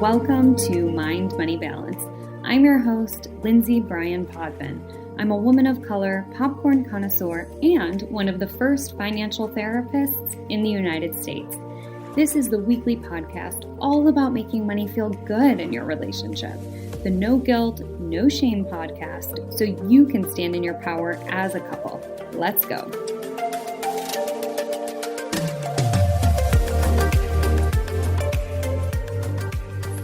Welcome to Mind Money Balance. I'm your host, Lindsay Bryan-Podvin. I'm a woman of color, popcorn connoisseur, and one of the first financial therapists in the United States. This is the weekly podcast all about making money feel good in your relationship. The no guilt, no shame podcast, so you can stand in your power as a couple. Let's go.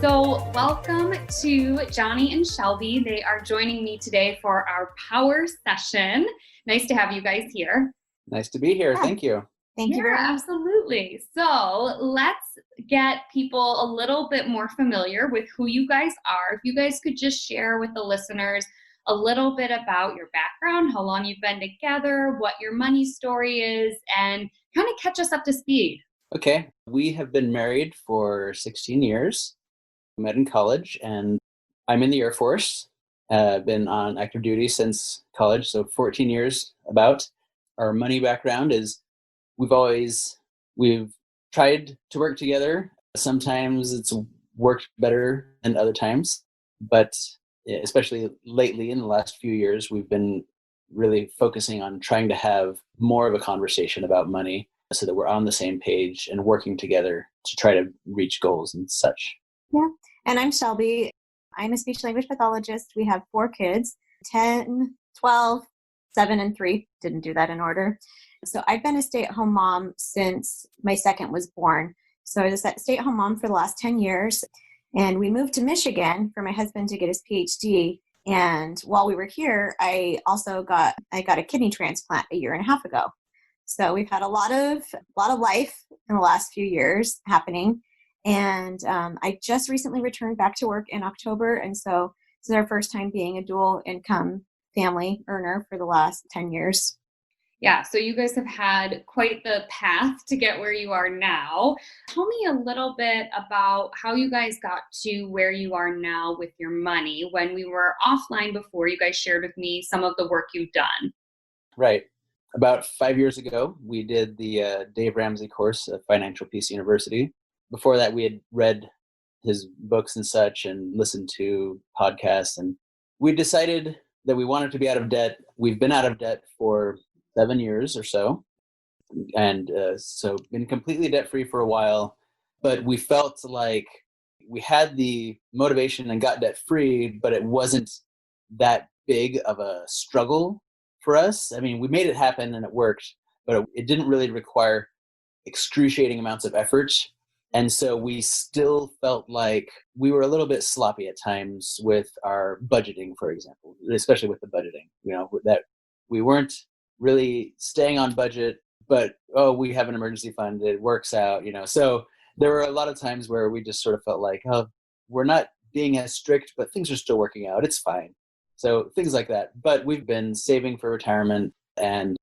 So welcome to Johnny and Shelby. They are joining me today for our power session. Nice to have you guys here. Nice to be here. Thank you. Thank you very much. Absolutely. So let's get people a little bit more familiar with who you guys are. If you guys could just share with the listeners a little bit about your background, how long you've been together, what your money story is, and kind of catch us up to speed. Okay. We have been married for 16 years. We met in college, and I'm in the Air Force. Been on active duty since college, so 14 years about. Our money background is we've tried to work together. Sometimes it's worked better than other times, but especially lately in the last few years, we've been really focusing on trying to have more of a conversation about money so that we're on the same page and working together to try to reach goals and such. Yeah. And I'm Shelby. I'm a speech language pathologist. We have 4 kids, 10, 12, 7, and 3. Didn't do that in order. So I've been a stay-at-home mom since my second was born. So I was a stay-at-home mom for the last 10 years. And we moved to Michigan for my husband to get his Ph.D. And while we were here, I got a kidney transplant a year and a half ago. So we've had a lot of life in the last few years happening. And I just recently returned back to work in October. And so this is our first time being a dual income family earner for the last 10 years. Yeah, so you guys have had quite the path to get where you are now. Tell me a little bit about how you guys got to where you are now with your money. When we were offline before, you guys shared with me some of the work you've done. Right. About 5 years ago, we did the Dave Ramsey course at Financial Peace University. Before that, we had read his books and such and listened to podcasts, and we decided that we wanted to be out of debt. We've been out of debt for 7 years or so, and so been completely debt-free for a while, but we felt like we had the motivation and got debt-free, but it wasn't that big of a struggle for us. I mean, we made it happen and it worked, but it didn't really require excruciating amounts of effort. And so we still felt like we were a little bit sloppy at times with our budgeting, for example, especially with the budgeting, that we weren't really staying on budget, but, we have an emergency fund, it works out, So there were a lot of times where we just sort of felt like, we're not being as strict, but things are still working out. It's fine. So things like that. But we've been saving for retirement, and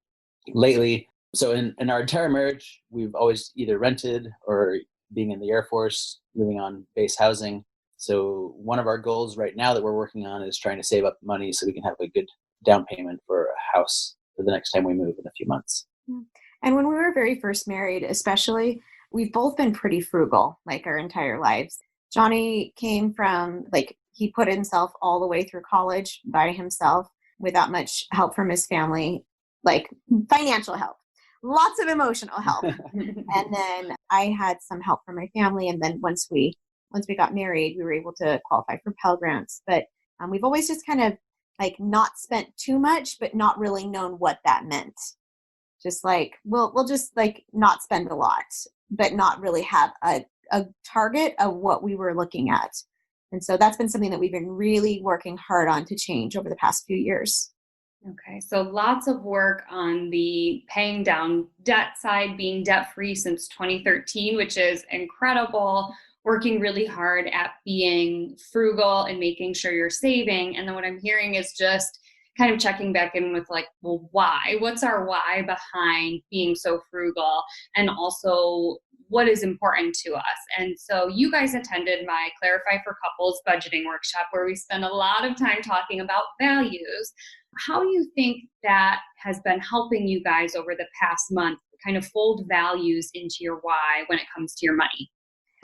lately, so in our entire marriage, we've always either rented or being in the Air Force, living on base housing. So one of our goals right now that we're working on is trying to save up money so we can have a good down payment for a house for the next time we move in a few months. And when we were very first married, especially, we've both been pretty frugal, like our entire lives. Johnny came from, he put himself all the way through college by himself without much help from his family, like financial help. Lots of emotional help. And then I had some help from my family. And then once we got married, we were able to qualify for Pell Grants. But we've always just kind of not spent too much, but not really known what that meant. Just we'll just not spend a lot, but not really have a target of what we were looking at. And so that's been something that we've been really working hard on to change over the past few years. Okay, so lots of work on the paying down debt side, being debt-free since 2013, which is incredible, working really hard at being frugal and making sure you're saving. And then what I'm hearing is just kind of checking back in with why? What's our why behind being so frugal? And also, what is important to us? And so you guys attended my Clarify for Couples budgeting workshop where we spend a lot of time talking about values. How do you think that has been helping you guys over the past month kind of fold values into your why when it comes to your money?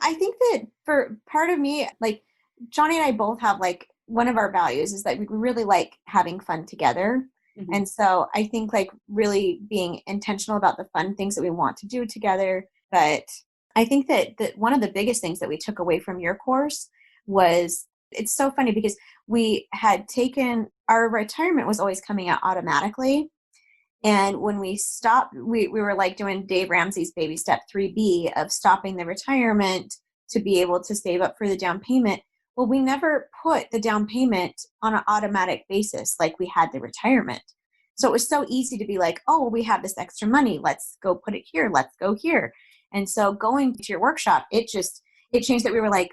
I think that for part of me, like Johnny and I both have like one of our values is that we really like having fun together. Mhm. And so I think like really being intentional about the fun things that we want to do together. But I think that one of the biggest things that we took away from your course was, it's so funny because we had taken, our retirement was always coming out automatically. And when we stopped, we were like doing Dave Ramsey's baby step 3B of stopping the retirement to be able to save up for the down payment. Well, we never put the down payment on an automatic basis like we had the retirement. So it was so easy to be like, oh, we have this extra money. Let's go put it here. Let's go here. And so going to your workshop, it changed that. We were like,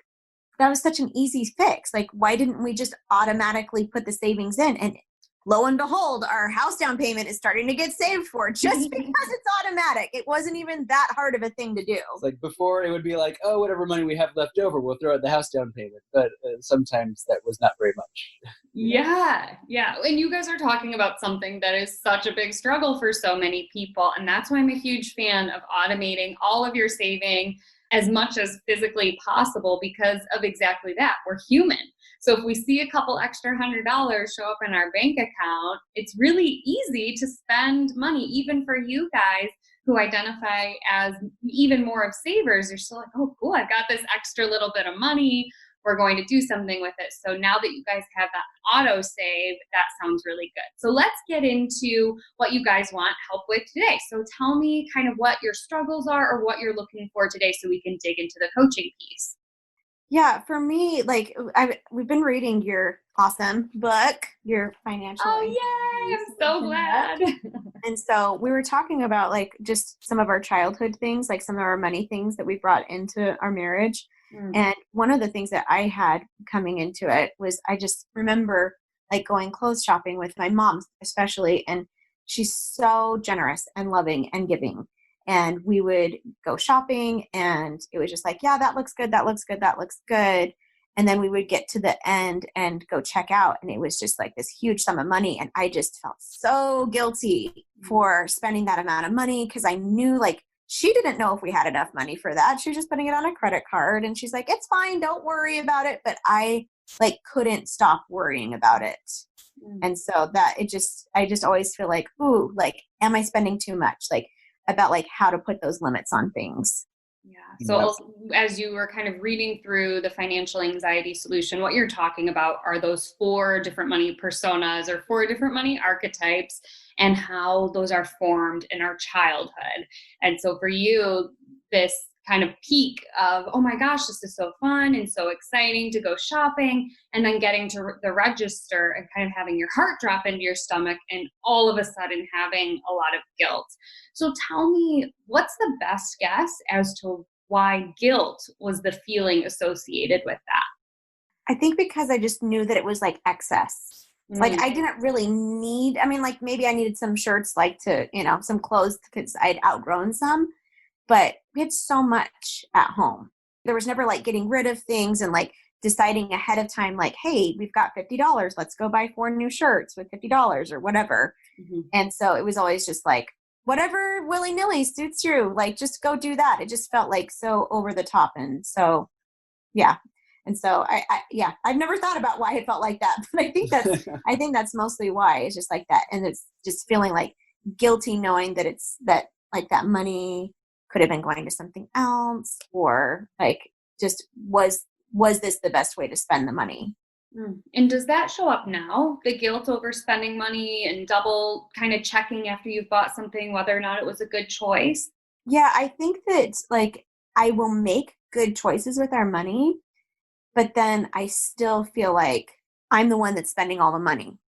that was such an easy fix. Like, why didn't we just automatically put the savings in? And lo and behold, our house down payment is starting to get saved for just because it's automatic. It wasn't even that hard of a thing to do. It's like before it would be like, oh, whatever money we have left over, we'll throw at the house down payment. But sometimes that was not very much. Yeah. And you guys are talking about something that is such a big struggle for so many people. And that's why I'm a huge fan of automating all of your saving as much as physically possible, because of exactly that. We're human. So if we see a couple extra $100 show up in our bank account, it's really easy to spend money, even for you guys who identify as even more of savers. You're still like, oh, cool, I've got this extra little bit of money. We're going to do something with it. So now that you guys have that auto save, that sounds really good. So let's get into what you guys want help with today. So tell me kind of what your struggles are or what you're looking for today so we can dig into the coaching piece. Yeah, for me, like we've been reading your awesome book, your financial. Oh, yay! I'm so glad. And so we were talking about like just some of our childhood things, like some of our money things that we brought into our marriage. And one of the things that I had coming into it was, I just remember like going clothes shopping with my mom, especially, and she's so generous and loving and giving. And we would go shopping and it was just like, yeah, that looks good. That looks good. That looks good. And then we would get to the end and go check out. And it was just like this huge sum of money. And I just felt so guilty for spending that amount of money, because I knew like she didn't know if we had enough money for that. She was just putting it on a credit card and she's like, it's fine. Don't worry about it. But I like couldn't stop worrying about it. And so that I just always feel like, ooh, like, am I spending too much? Like, about like how to put those limits on things. Yeah. So as you were kind of reading through the financial anxiety solution, what you're talking about are those 4 different money personas or 4 different money archetypes and how those are formed in our childhood. And so for you, this kind of peak of, oh my gosh, this is so fun and so exciting to go shopping, and then getting to the register and kind of having your heart drop into your stomach and all of a sudden having a lot of guilt. So tell me, what's the best guess as to why guilt was the feeling associated with that? I think because I just knew that it was like excess. Like I didn't really need, I mean, like maybe I needed some shirts, like to, some clothes because I'd outgrown some, but we had so much at home. There was never like getting rid of things and like deciding ahead of time, like, hey, we've got $50. Let's go buy 4 new shirts with $50 or whatever. And so it was always just like, whatever willy-nilly suits you, like just go do that. It just felt like so over the top. And so, yeah. And so I've never thought about why it felt like that, but I think that's mostly why. It's just like that. And it's just feeling like guilty knowing that it's that like that money could have been going to something else, or like just was this the best way to spend the money? And does that show up now, the guilt over spending money and double kind of checking after you've bought something whether or not it was a good choice? Yeah, I think that like I will make good choices with our money, but then I still feel like I'm the one that's spending all the money,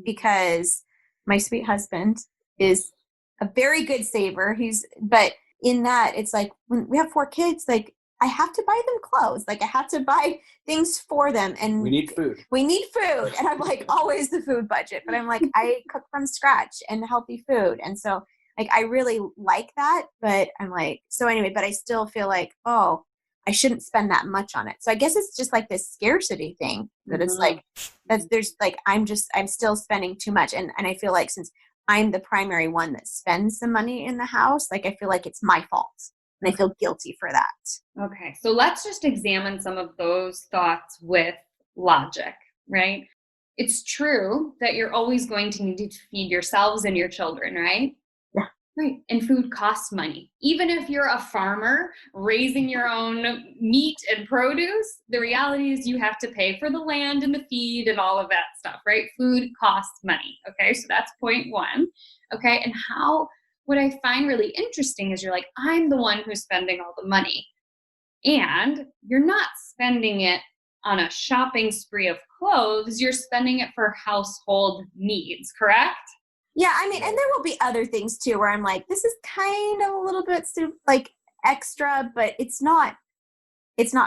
because my sweet husband is a very good saver. But in that, it's like when we have 4 kids, like I have to buy them clothes. Like I have to buy things for them. And we need food. And I'm like always the food budget, but I'm like, I cook from scratch and healthy food. And so like, I really like that, but I'm like, so anyway, but I still feel like, oh, I shouldn't spend that much on it. So I guess it's just like this scarcity thing that it's like, there's like, I'm still spending too much. And I feel like since I'm the primary one that spends the money in the house, like I feel like it's my fault. and I feel guilty for that. Okay, so let's just examine some of those thoughts with logic, right? It's true that you're always going to need to feed yourselves and your children, right? Yeah. Right. And food costs money. Even if you're a farmer raising your own meat and produce, the reality is you have to pay for the land and the feed and all of that stuff, right? Food costs money. Okay. So that's point one. Okay. And what I find really interesting is you're like, I'm the one who's spending all the money. And you're not spending it on a shopping spree of clothes. You're spending it for household needs, correct? Yeah, I mean, and there will be other things too where I'm like, this is kind of a little bit like extra, but it's not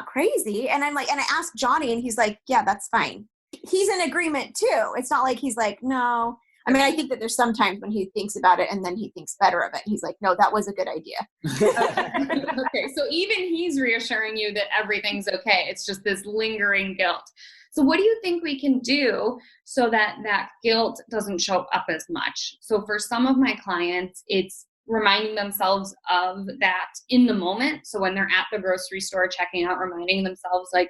crazy. And I'm like, and I asked Johnny and he's like, yeah, that's fine. He's in agreement too. It's not like he's like, no. I mean, I think that there's sometimes when he thinks about it and then he thinks better of it. He's like, no, that was a good idea. Okay, so even he's reassuring you that everything's okay. It's just this lingering guilt. So what do you think we can do so that that guilt doesn't show up as much? So for some of my clients, it's reminding themselves of that in the moment. So when they're at the grocery store checking out, reminding themselves like,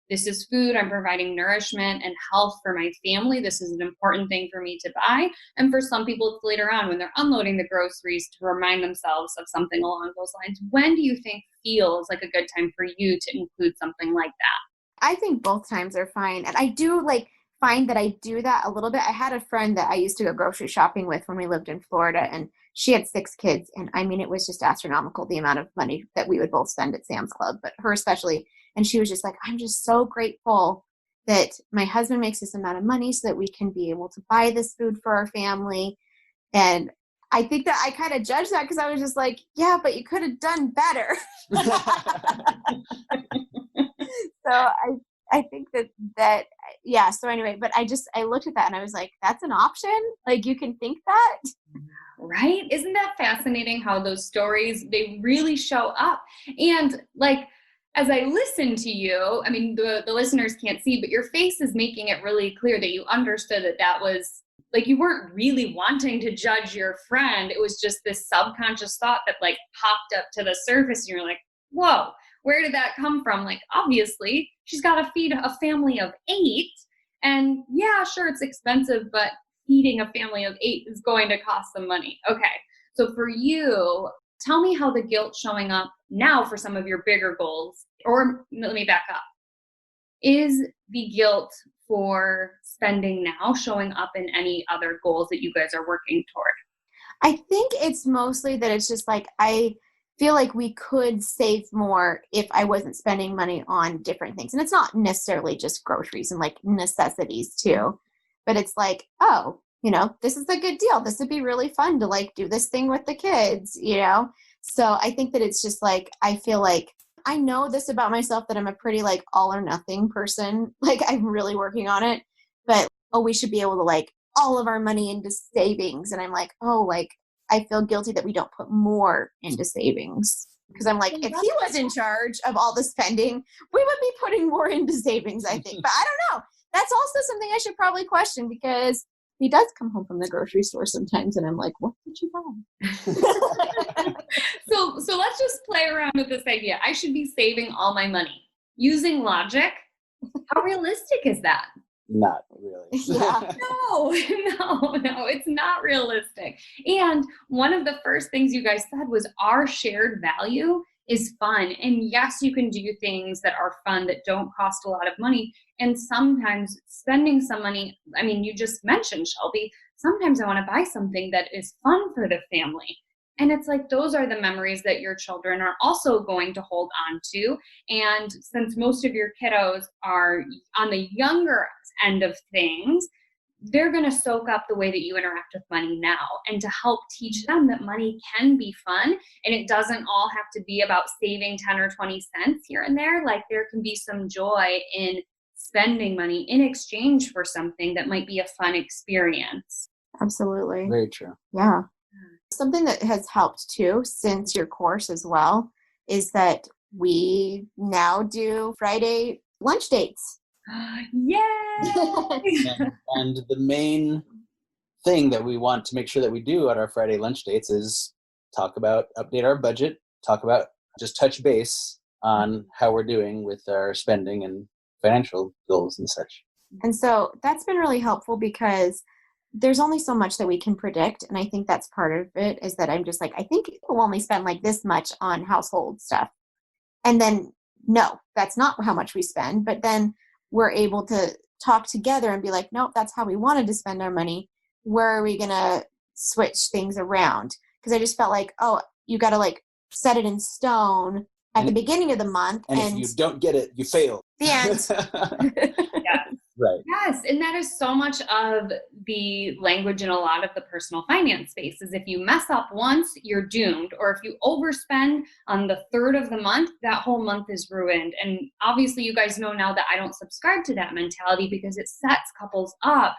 this is food, I'm providing nourishment and health for my family. This is an important thing for me to buy. And for some people, it's later on when they're unloading the groceries to remind themselves of something along those lines. When do you think feels like a good time for you to include something like that? I think both times are fine. And I do find that I do that a little bit. I had a friend that I used to go grocery shopping with when we lived in Florida, and she had 6 kids. And I mean, it was just astronomical, the amount of money that we would both spend at Sam's Club, but her especially. And she was just like, I'm just so grateful that my husband makes this amount of money so that we can be able to buy this food for our family. And I think that I kind of judged that because I was just like, yeah, but you could have done better. So I think that yeah. So anyway, but I looked at that and I was like, that's an option. Like you can think that. Right? Isn't that fascinating how those stories, they really show up? And like, as I listen to you, I mean, the listeners can't see, but your face is making it really clear that you understood that was like, you weren't really wanting to judge your friend. It was just this subconscious thought that like popped up to the surface and you're like, whoa, where did that come from? Like, obviously she's got to feed a family of 8 and yeah, sure, it's expensive, but feeding a family of 8 is going to cost some money. Okay. So for you, tell me how the guilt's showing up now for some of your bigger goals. Or let me back up. Is the guilt for spending now showing up in any other goals that you guys are working toward? I think it's mostly that it's just like, I feel like we could save more if I wasn't spending money on different things. And it's not necessarily just groceries and like necessities too, but it's like, oh, this is a good deal. This would be really fun to like do this thing with the kids, So I think that it's just like, I feel like I know this about myself, that I'm a pretty like all or nothing person. Like I'm really working on it, but we should be able to like all of our money into savings. And I'm like, like I feel guilty that we don't put more into savings. Because I'm like, if he was in charge of all the spending, we would be putting more into savings, I think. But I don't know. That's also something I should probably question, because he does come home from the grocery store sometimes and I'm like, what did you buy? So let's just play around with this idea. I should be saving all my money. Using logic, how realistic is that? Not really. Yeah. No, it's not realistic. And one of the first things you guys said was our shared value is fun. And yes, you can do things that are fun that don't cost a lot of money. And sometimes spending some money, I mean, you just mentioned, Shelby, sometimes I want to buy something that is fun for the family. And it's like, those are the memories that your children are also going to hold on to. And since most of your kiddos are on the younger end of things, they're going to soak up the way that you interact with money now, and to help teach them that money can be fun and it doesn't all have to be about saving 10 or 20 cents here and there. Like there can be some joy in spending money in exchange for something that might be a fun experience. Absolutely. Very true. Yeah. Something that has helped too since your course as well is that we now do Friday lunch dates. Yay! And the main thing that we want to make sure that we do at our Friday lunch dates is update our budget, talk about just touch base on how we're doing with our spending and financial goals and such. And so that's been really helpful because there's only so much that we can predict. And I think that's part of it, is that I'm just like, I think we'll only spend like this much on household stuff. And then, no, that's not how much we spend. But then we're able to talk together and be like, nope, that's how we wanted to spend our money. Where are we going to switch things around? Because I just felt like, oh, you got to like set it in stone at the beginning of the month. And if you don't get it, you fail. The end. Yeah. Right. Yes, and that is so much of the language in a lot of the personal finance space is if you mess up once, you're doomed. Or if you overspend on the third of the month, that whole month is ruined. And obviously you guys know now that I don't subscribe to that mentality because it sets couples up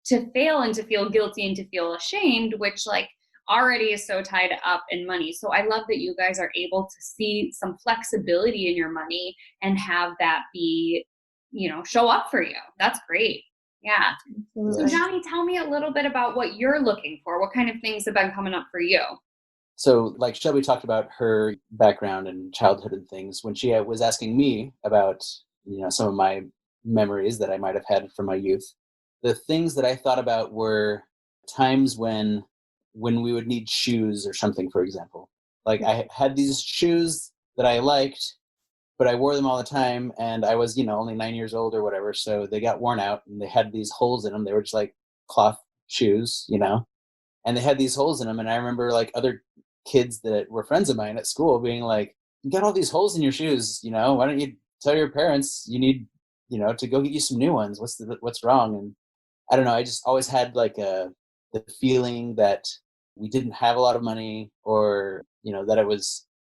to fail and to feel guilty and to feel ashamed, which like already is so tied up in money. So I love that you guys are able to see some flexibility in your money and have that be, show up for you. That's great. Yeah. So Johnny, tell me a little bit about what you're looking for. What kind of things have been coming up for you? So like Shelby talked about her background and childhood and things, when she was asking me about, some of my memories that I might have had from my youth, the things that I thought about were times when we would need shoes or something, for example. Like I had these shoes that I liked, but I wore them all the time, and I was, only 9 years old or whatever, so they got worn out, and they had these holes in them. They were just like cloth shoes, and they had these holes in them, and I remember like other kids that were friends of mine at school being like, you got all these holes in your shoes, why don't you tell your parents you need, to go get you some new ones? What's wrong? And I don't know, I just always had like the feeling that we didn't have a lot of money, or, that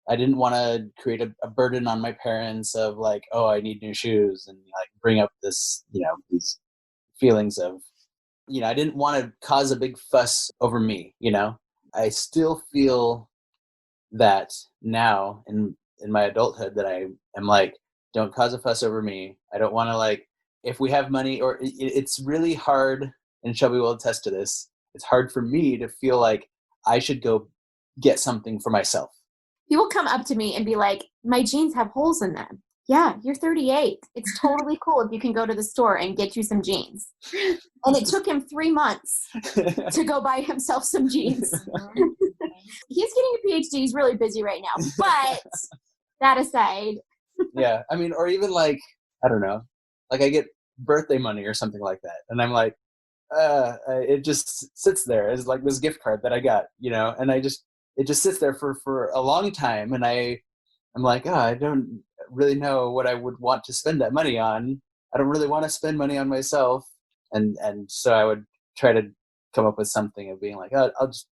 I didn't want to create a burden on my parents of like, oh, I need new shoes, and like bring up this, these feelings of, I didn't want to cause a big fuss over me, I still feel that now in my adulthood that I am like, don't cause a fuss over me. I don't want to like, if we have money, or it's really hard, and Shelby will attest to this, it's hard for me to feel like I should go get something for myself. He will come up to me and be like, my jeans have holes in them. Yeah, you're 38. It's totally cool if you can go to the store and get you some jeans. And it took him 3 months to go buy himself some jeans. He's getting a Ph.D. He's really busy right now. But that aside. Yeah, I mean, or even like, I don't know, like I get birthday money or something like that. And I'm like, it just sits there as like this gift card that I got, and it just sits there for a long time. And I'm like, I don't really know what I would want to spend that money on. I don't really want to spend money on myself. And so I would try to come up with something of being like, I'll just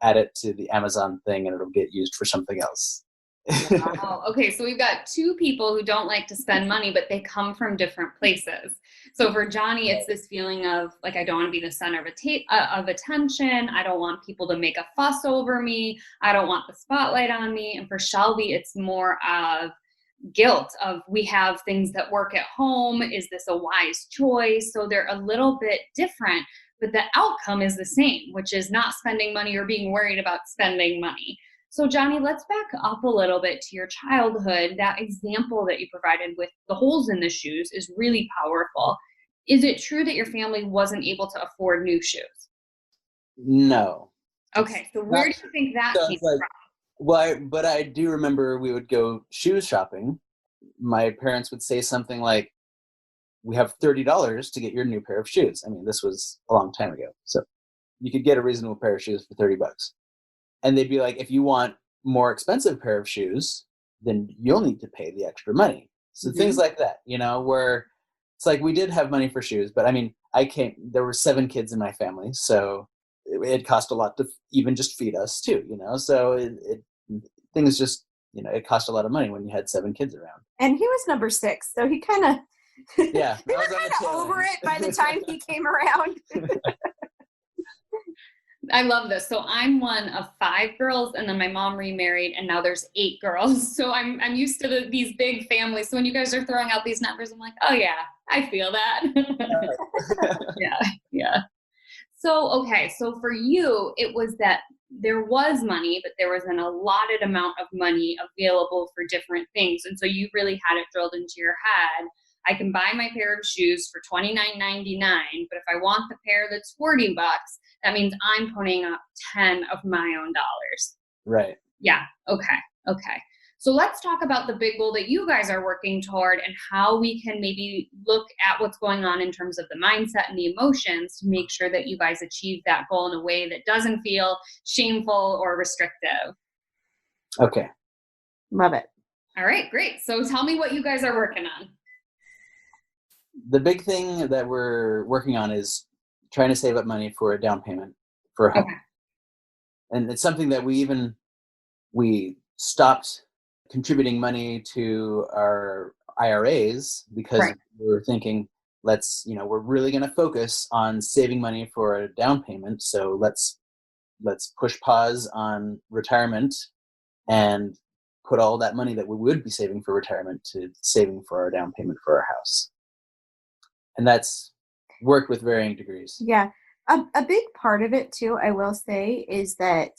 add it to the Amazon thing and it'll get used for something else. Wow. Okay, so we've got two people who don't like to spend money, but they come from different places. So for Johnny, it's this feeling of like, I don't want to be the center of attention. I don't want people to make a fuss over me. I don't want the spotlight on me. And for Shelby, it's more of guilt of, we have things that work at home. Is this a wise choice? So they're a little bit different, but the outcome is the same, which is not spending money or being worried about spending money. So Johnny, let's back up a little bit to your childhood. That example that you provided with the holes in the shoes is really powerful. Is it true that your family wasn't able to afford new shoes? No. Okay, so where do you think that came from? Well, but I do remember we would go shoe shopping. My parents would say something like, we have $30 to get your new pair of shoes. I mean, this was a long time ago. So you could get a reasonable pair of shoes for $30. And they'd be like, if you want more expensive pair of shoes, then you'll need to pay the extra money. So things like that, where it's like we did have money for shoes, but I mean, there were 7 kids in my family, so it cost a lot to even just feed us too, so things just, it cost a lot of money when you had 7 kids around. And he was number 6, so he kind of, yeah, we were kind of over it by the time he came around. I love this. So I'm one of 5 girls, and then my mom remarried, and now there's 8 girls. So I'm used to these big families. So when you guys are throwing out these numbers, I'm like, oh yeah, I feel that. Yeah. So, okay. So for you, it was that there was money, but there was an allotted amount of money available for different things. And so you really had it drilled into your head. I can buy my pair of shoes for $29.99, but if I want the pair that's $40, that means I'm putting up 10 of my own dollars. Right. Yeah. Okay. Okay. So let's talk about the big goal that you guys are working toward and how we can maybe look at what's going on in terms of the mindset and the emotions to make sure that you guys achieve that goal in a way that doesn't feel shameful or restrictive. Okay. Love it. All right, great. So tell me what you guys are working on. The big thing that we're working on is trying to save up money for a down payment for a home. Okay. And it's something that we stopped contributing money to our IRAs because Right. we were thinking, we're really going to focus on saving money for a down payment. So let's push pause on retirement and put all that money that we would be saving for retirement to saving for our down payment for our house. And that's worked with varying degrees. Yeah. A big part of it too, I will say, is that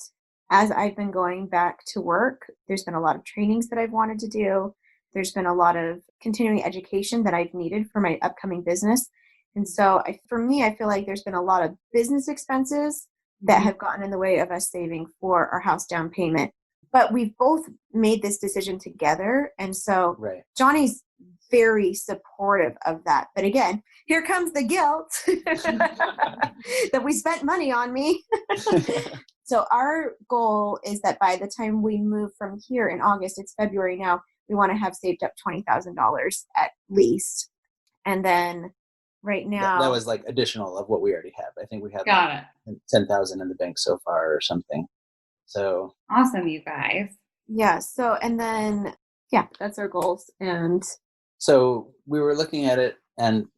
as I've been going back to work, there's been a lot of trainings that I've wanted to do. There's been a lot of continuing education that I've needed for my upcoming business. And so for me, I feel like there's been a lot of business expenses that have gotten in the way of us saving for our house down payment. But we've both made this decision together. And so Right. Johnny's very supportive of that. But again, here comes the guilt that we spent money on me. So our goal is that by the time we move from here in August, it's February now, we want to have saved up $20,000 at least. And then right now that was like additional of what we already have. I think we have Got it. 10,000 in the bank so far or something. So Awesome, you guys. yeah. So, and then, yeah, that's our goals. And so we were looking at it and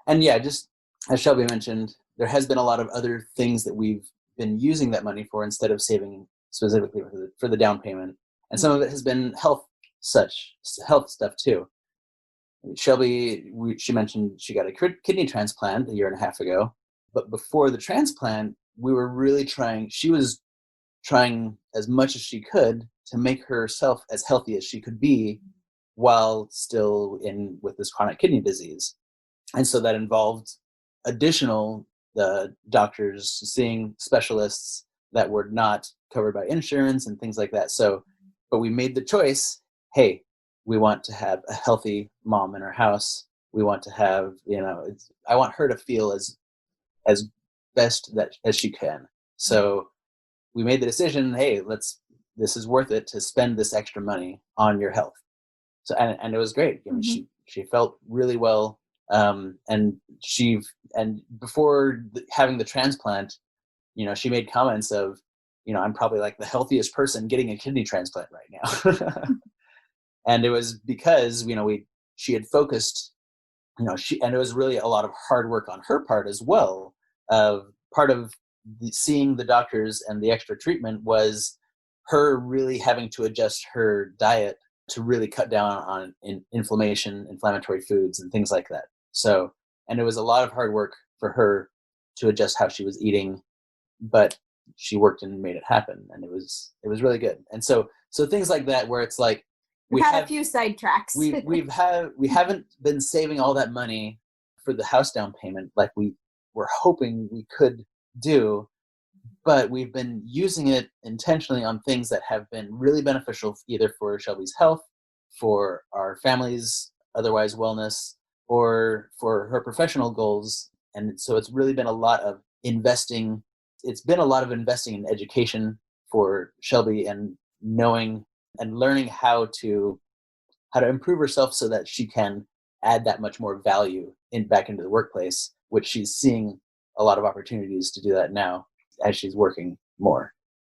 yeah, just as Shelby mentioned, there has been a lot of other things that we've been using that money for instead of saving specifically for the down payment. And some of it has been health stuff too. Shelby, she mentioned she got a kidney transplant a year and a half ago, but before the transplant, we were really she was trying as much as she could to make herself as healthy as she could be while still with this chronic kidney disease. And so that involved additional doctors seeing specialists that were not covered by insurance and things like that. So, but we made the choice, hey, we want to have a healthy mom in our house. We want to have, I want her to feel as best as she can. So we made the decision, hey, this is worth it to spend this extra money on your health. So, and it was great. I mean, she felt really well. And before having the transplant, she made comments of, I'm probably like the healthiest person getting a kidney transplant right now. And it was because, she had focused, and it was really a lot of hard work on her part as well. Part of seeing the doctors and the extra treatment was her really having to adjust her diet to really cut down on inflammatory foods and things like that. So, and it was a lot of hard work for her to adjust how she was eating, but she worked and made it happen. And it was really good. And so things like that, where it's like, we've had a few sidetracks. we haven't been saving all that money for the house down payment like we were hoping we could do, but we've been using it intentionally on things that have been really beneficial, either for Shelby's health, for our family's otherwise wellness, or for her professional goals. And so it's really been a lot of investing. It's been a lot of investing in education for Shelby and knowing and learning how to improve herself so that she can add that much more value back into the workplace, which she's seeing a lot of opportunities to do that now as she's working more.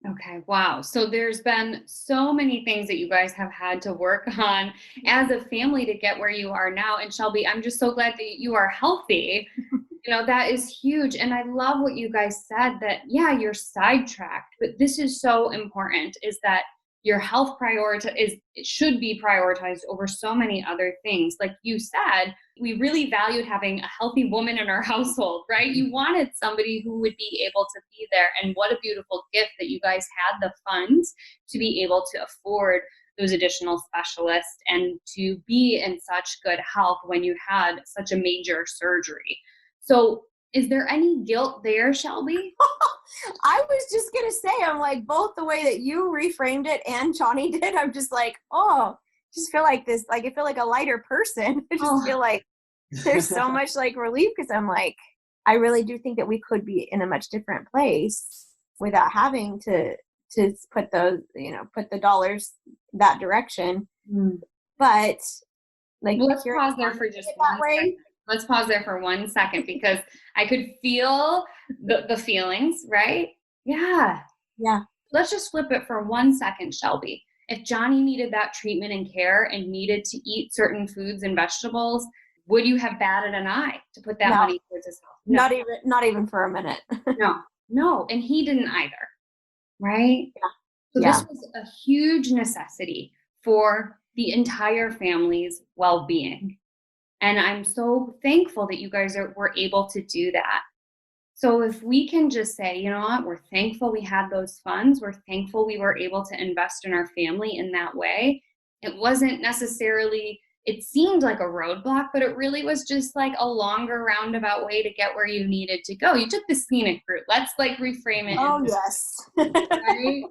Okay. Wow. So there's been so many things that you guys have had to work on as a family to get where you are now. And Shelby, I'm just so glad that you are healthy. That is huge. And I love what you guys said that, yeah, you're sidetracked, but this is so important, is that your health it should be prioritized over so many other things. Like you said, we really valued having a healthy woman in our household, right? You wanted somebody who would be able to be there. And what a beautiful gift that you guys had the funds to be able to afford those additional specialists and to be in such good health when you had such a major surgery. So is there any guilt there, Shelby? I was just going to say, I'm like, both the way that you reframed it and Johnny did, I'm just like, oh, just feel like this, like, I feel like a lighter person. I just feel like there's so much like relief, because I'm like, I really do think that we could be in a much different place without having to put those, put the dollars that direction. But like, let's pause there for just 1 second. Let's pause there for 1 second, because I could feel the feelings, right? Yeah. Yeah. Let's just flip it for 1 second, Shelby. If Johnny needed that treatment and care and needed to eat certain foods and vegetables, would you have batted an eye to put that money towards his health? No. Not even for a minute. No. And he didn't either, right? Yeah. So this was a huge necessity for the entire family's well-being. And I'm so thankful that you guys were able to do that. So if we can just say, you know what, we're thankful we had those funds. We're thankful we were able to invest in our family in that way. It wasn't necessarily, it seemed like a roadblock, but it really was just like a longer roundabout way to get where you needed to go. You took the scenic route. Let's like reframe it. Oh, yes. Right?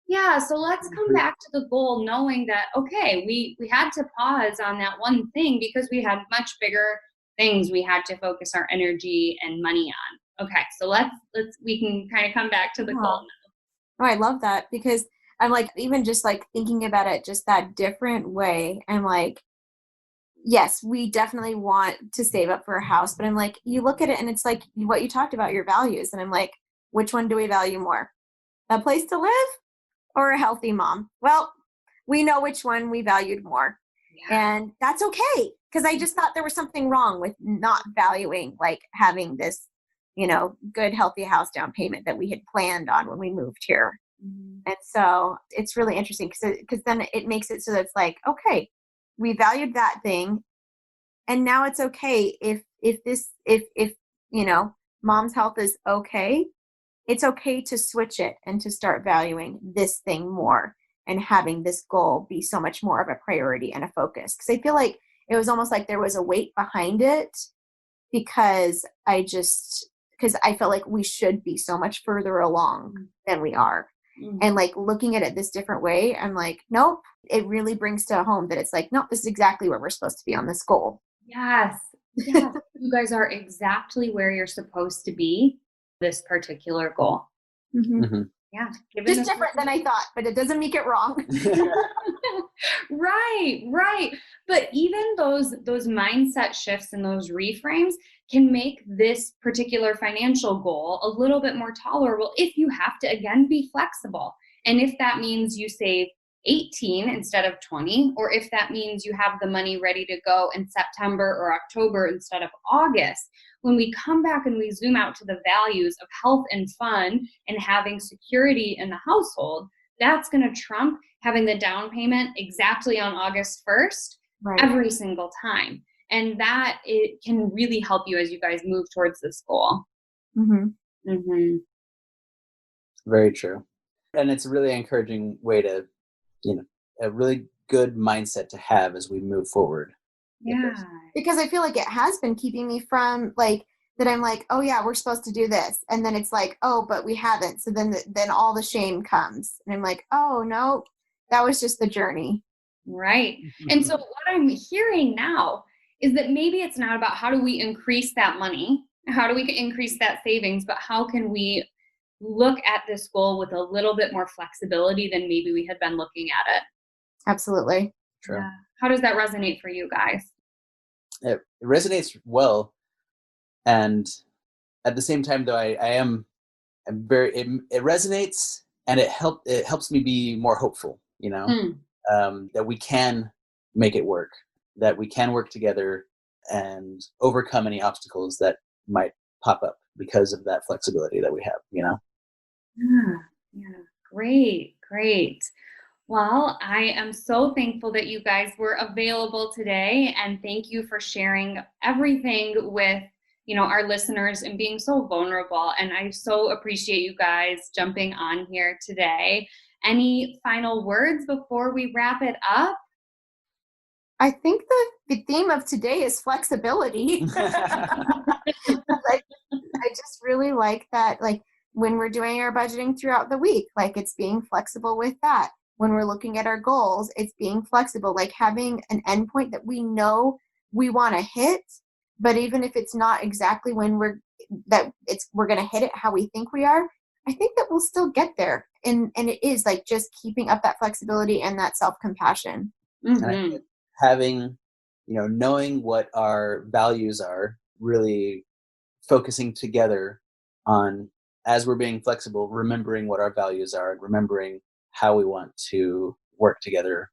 Yeah, so let's come back to the goal knowing that, okay, we had to pause on that one thing because we had much bigger things we had to focus our energy and money on. Okay, so we can kind of come back to the goal now. Oh, I love that, because I'm like, even just like thinking about it just that different way, I'm like, yes, we definitely want to save up for a house, but I'm like, you look at it and it's like what you talked about, your values. And I'm like, which one do we value more? A place to live or a healthy mom? Well, we know which one we valued more. Yeah. And that's okay. Because I just thought there was something wrong with not valuing like having this, good, healthy house down payment that we had planned on when we moved here. Mm-hmm. And so it's really interesting because then it makes it so that it's like, okay, we valued that thing. And now it's okay if mom's health is okay. It's okay to switch it and to start valuing this thing more and having this goal be so much more of a priority and a focus. Because I feel like it was almost like there was a weight behind it because I felt like we should be so much further along than we are. Mm-hmm. And like looking at it this different way, I'm like, nope, it really brings to home that it's like, nope, this is exactly where we're supposed to be on this goal. Yes. You guys are exactly where you're supposed to be. This particular goal. Mm-hmm. Mm-hmm. Yeah. Just different than I thought, but it doesn't make it wrong. Right. But even those mindset shifts and those reframes can make this particular financial goal a little bit more tolerable if you have to, again, be flexible. And if that means you save 18 instead of 20, or if that means you have the money ready to go in September or October instead of August, when we come back and we zoom out to the values of health and fun and having security in the household, that's going to trump having the down payment exactly on August 1st every single time. And that it can really help you as you guys move towards this goal. Mm-hmm. Mm-hmm. Very true. And it's a really encouraging way to, a really good mindset to have as we move forward. Yeah. Because I feel like it has been keeping me from like that. I'm like, oh yeah, we're supposed to do this. And then it's like, oh, but we haven't. So then all the shame comes and I'm like, oh no, that was just the journey. Right. Mm-hmm. And so what I'm hearing now is that maybe it's not about how do we increase that money, how do we increase that savings, but how can we look at this goal with a little bit more flexibility than maybe we had been looking at it. Absolutely. True. Yeah. How does that resonate for you guys? It resonates well. And at the same time, though, I'm very, it resonates and it helps me be more hopeful, that we can make it work, that we can work together and overcome any obstacles that might pop up because of that flexibility that we have, Yeah. Great. Well, I am so thankful that you guys were available today, and thank you for sharing everything with, our listeners and being so vulnerable. And I so appreciate you guys jumping on here today. Any final words before we wrap it up? I think the theme of today is flexibility. Like, I just really like that, like when we're doing our budgeting throughout the week, like it's being flexible with that. When we're looking at our goals, it's being flexible, like having an endpoint that we know we want to hit, but even if it's not exactly when we're going to hit it how we think we are, I think that we'll still get there. And it is like just keeping up that flexibility and that self-compassion. And I think having, knowing what our values are, really focusing together on, as we're being flexible, remembering what our values are and remembering how we want to work together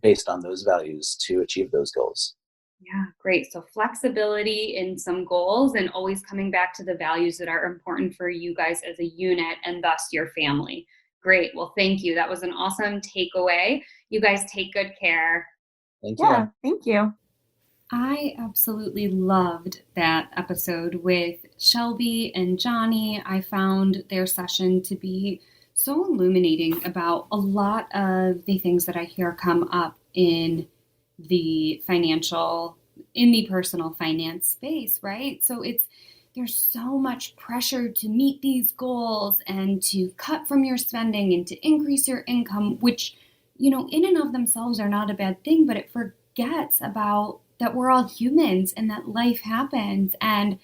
based on those values to achieve those goals. Yeah, great. So flexibility in some goals and always coming back to the values that are important for you guys as a unit and thus your family. Great. Well, thank you. That was an awesome takeaway. You guys take good care. Thank you. Yeah, thank you. I absolutely loved that episode with Shelby and Johnny. I found their session to be so illuminating about a lot of the things that I hear come up in the personal finance space, right? So there's so much pressure to meet these goals and to cut from your spending and to increase your income, which, in and of themselves are not a bad thing, but it forgets about that we're all humans and that life happens. And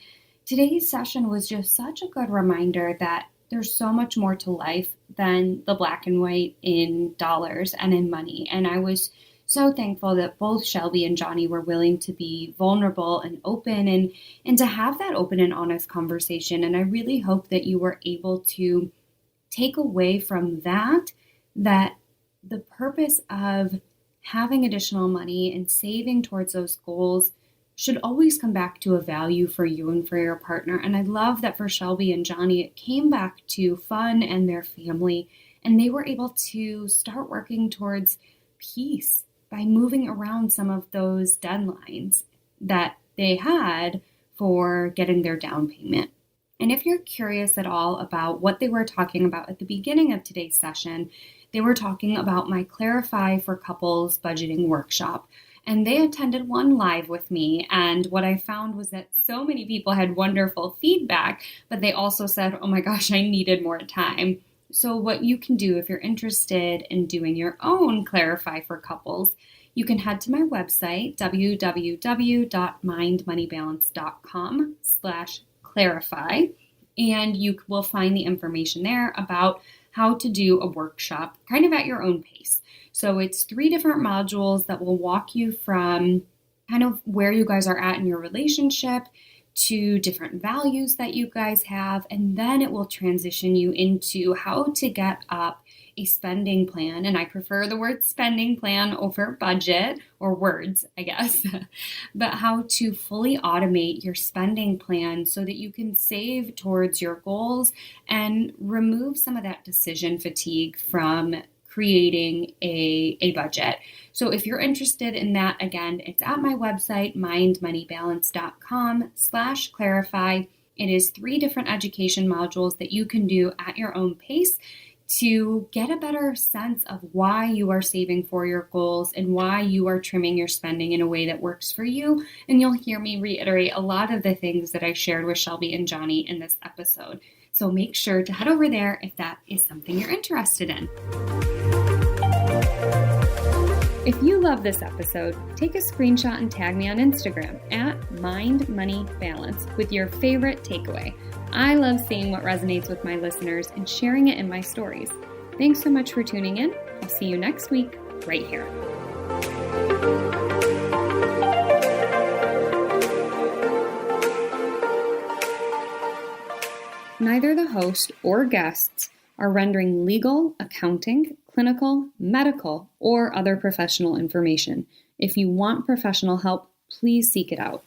today's session was just such a good reminder that there's so much more to life than the black and white in dollars and in money. And I was so thankful that both Shelby and Johnny were willing to be vulnerable and open and to have that open and honest conversation. And I really hope that you were able to take away from that the purpose of having additional money and saving towards those goals should always come back to a value for you and for your partner. And I love that for Shelby and Johnny, it came back to fun and their family, and they were able to start working towards peace by moving around some of those deadlines that they had for getting their down payment. And if you're curious at all about what they were talking about at the beginning of today's session, they were talking about my Clarify for Couples budgeting workshop. And they attended one live with me. And what I found was that so many people had wonderful feedback, but they also said, oh my gosh, I needed more time. So what you can do if you're interested in doing your own Clarify for Couples, you can head to my website, www.mindmoneybalance.com/clarify, and you will find the information there about how to do a workshop kind of at your own pace. So it's 3 different modules that will walk you from kind of where you guys are at in your relationship to different values that you guys have, and then it will transition you into how to get up a spending plan. And I prefer the word spending plan over budget, or words, I guess, but how to fully automate your spending plan so that you can save towards your goals and remove some of that decision fatigue from creating a budget. So if you're interested in that, again, it's at my website, mindmoneybalance.com/clarify. It is 3 different education modules that you can do at your own pace to get a better sense of why you are saving for your goals and why you are trimming your spending in a way that works for you. And you'll hear me reiterate a lot of the things that I shared with Shelby and Johnny in this episode. So make sure to head over there if that is something you're interested in. If you love this episode, take a screenshot and tag me on Instagram at mindmoneybalance with your favorite takeaway. I love seeing what resonates with my listeners and sharing it in my stories. Thanks so much for tuning in. I'll see you next week, right here. Neither the host or guests are rendering legal, accounting, clinical, medical, or other professional information. If you want professional help, please seek it out.